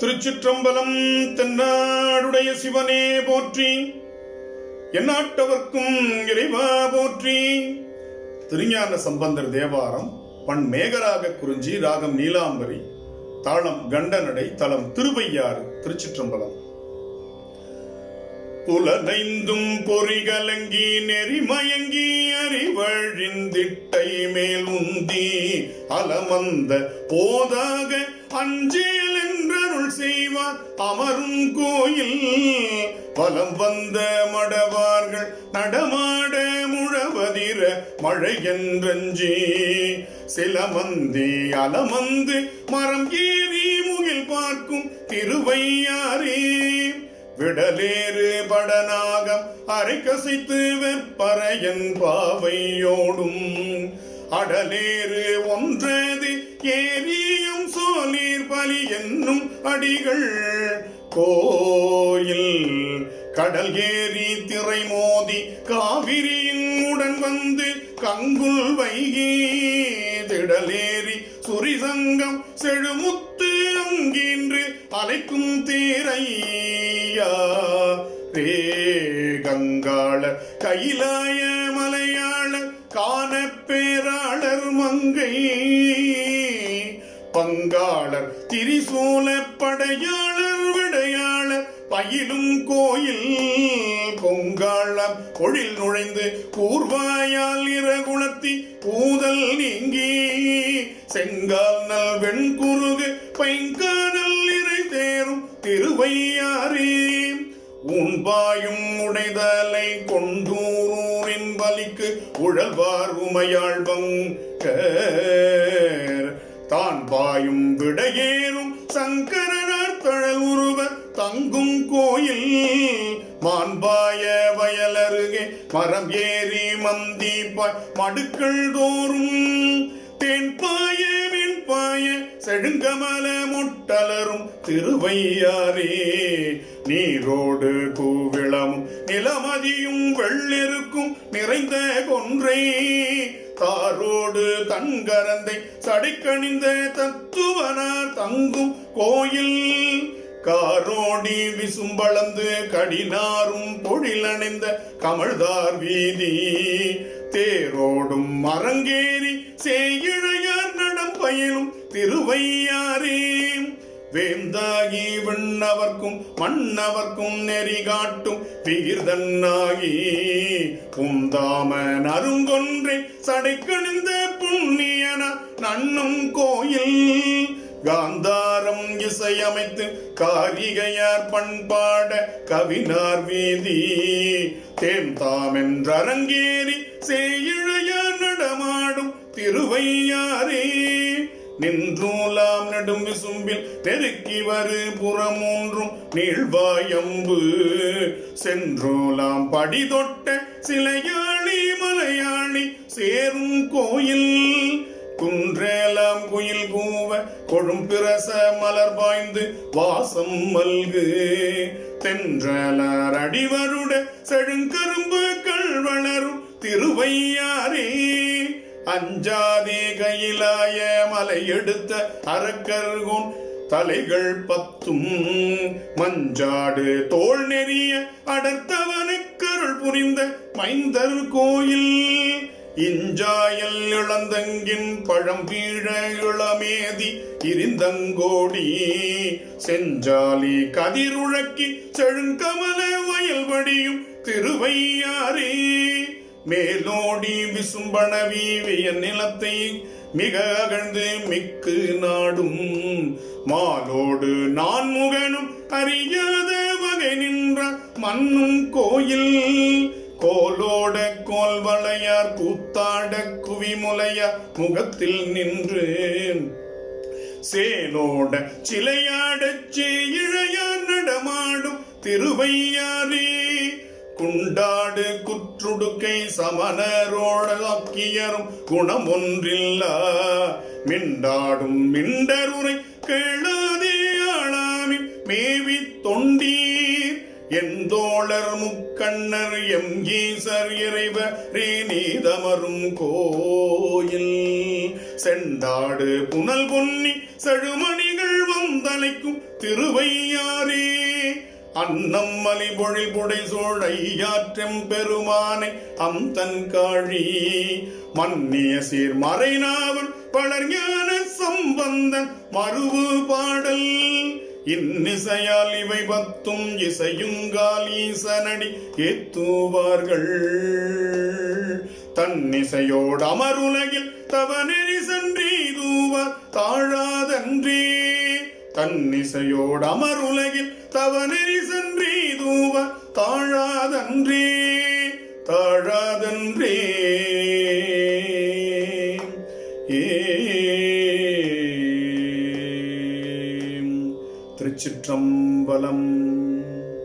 திருச்சிற்றம்பலம். தென்னாடுடைய சிவனே போற்றி, எந்நாட்டவர்க்கும் இறைவா போற்றி. திருஞான சம்பந்தர் தேவாரம். பண் மேகராக குறிஞ்சி, ராகம் நீலாம்பரி, தாளம் கண்டநடை, தலம் திருவையாறு. திருச்சிற்றம்பலம். புலனைந்தும் பொறிகலங்கி நெறிமயங்கி அறிவழிந்திட்டை மேல் உந்தி அலமந்த போதாக அஞ்சேல் என்றருள் செய்வார் அமரும் கோயில். பலம் வந்த மடவார்கள் நடமாட முழவதிர மழை என்றஞ்சி சிலமந்தி அலமந்து மரம் ஏறி முகில் பார்க்கும் திருவையாறே. விடலேறு படநாகம் அரை கசைத்து வெப்பறையன் பாவையோடும் அடலேறு ஒன்றது ஏரியும் சோலீர் பலி என்னும் அடிகள் கோயில். கடல் ஏறி திரை மோதி காவிரியின் உடன் வந்து கங்குல் வைகி திடலேறி சுரிசங்கம் செழுமுத்து அங்கின்று அலைக்கும் தேரையா ரே. கங்காளர் கைலாய மலையாளர் காண பேராளர் மங்கை பங்காளர் திரிசூல படையாளர் விடையாளர் பயிலும் கோயில். பொங்காளம் பொழில் நுழைந்து கூர்வாயால் இரகுளத்தி பூதல் நீங்கி செங்கால் நல் வெண்குருகு பைங்கானல் இறை தேரும் திருவையாறே. ஊன்பாயும் உடைதலை கொண்டூரின் பலிக்கு உழல்வார் உமையாள் பங்கர் தான் பாயும் விடையேறும் சங்கரனார் தழல் உருவ தங்கும் கோயில். மான்பாய வயலருகே மரம் ஏறி மந்திப்பாய் மடுக்கள் தோறும் தேன்பாய வெண்பாய செழுங்கமல முட்டலரும் திருவையாறே. நீரோடு கூவிளமும் நிலமதியும் வெள்ளெருக்கும் நிறைந்த கொன்றை தாரோடு தன்கரந்தை சடைக்கணிந்த தத்துவனார் தங்கும் கோயில். காரோடி விசும்பளந்து கடினாரும் பொழிலணிந்த கமழ்தார் வீதி தேரோடும் மரங்கேறி சேயிழையார் நடம் பயிலும் திருவையாரே. வேந்தாகி விண்ணவர்க்கும் மன்னவர்க்கும் நெறி காட்டும் விகிர்தன்னாகி உந்தாமன் அருங்கொன்றை சடைக்கணிந்த புண்ணியன நன்னும் கோயில். காந்தாரம் இசையமைத்து காரிகையார் பண்பாட கவினார் வீதி தேம்தாமென்றரங்கேறி சேயிழையார் நடமாடும் திருவையாரே. நின்றூலாம் நெடும் விசும்பில் நெருக்கி வரு புறமூன்றும் நீழ்வாயம்பு சென்றோலாம் படி தொட்ட சிலையாளி மலையாளி சேரும் கோயில். குன்றேலாம் குயில் கூவ கொழும்பிரச மலர் பாய்ந்து வாசம் மல்கு தென்றலர் அடிவருட செழுங்கரும்பு கள்வளரும் திருவையாரே. அஞ்சாதே கையிலாய மலை எடுத்த அரக்கர்கோன் தலைகள் பத்தும் மஞ்சாடு தோல் நெறிய அடர்த்தவனுக்கருள் புரிந்த மைந்தர் கோயில். இஞ்சாயல் இளந்தங்கின் பழம் வீழ இளமேதி இருந்தங்கோடி செஞ்சாலி கதிருழக்கி செழுங்கமல வயல்வடியும் திருவையாரே. மேலோடி விசும்பணவி வியன் நிலத்தை மிக அகழ்ந்து மிக்கு நாடும் மாலோடு நான் முகனும் அறியாத வகை நின்ற மண்ணும் கோயில். கோலோட கோல் வளையார் கூத்தாட குவிமுலைய முகத்தில் நின்று சேலோட சிலையாட சேயிழையார் நடமாடும் திருவையாரே. குண்டாடு குற்றுடுக்கை சமணரோட ஆக்கியரும் குணம் ஒன்றில்லா மிண்டாடும் மிண்டருரை கேளாதே ஆளாமின் மேவி தொண்டீர் எந்தோளர் முக்கண்ணர் எம் ஈசர் இறைவரே நீதமரும் கோயில் செண்டாடு புனல் பொன்னி செழுமணிகள் வந்த அலைக்கும் திருவையாரே அன்னம் மலி பொழில் புடை சோழையாற்றெம் பெருமானை அம்தன் காழி மன்னிய சீர் மறைநாவன் பலர் ஞான சம்பந்தன் மறுவு பாடல் இன்னிசையால் இவை பத்தும் இசையுங்கால் ஈசனடி ஏத்துவார்கள் தன்னிசையோடு அமருலகில் தவநெறி சென்றீதுவார் தாழாதன்றே தன்னிசையோடு அமருலகில் தவநெறி சென்றீதுவார் தாழாதன்றே தாழாதன்றே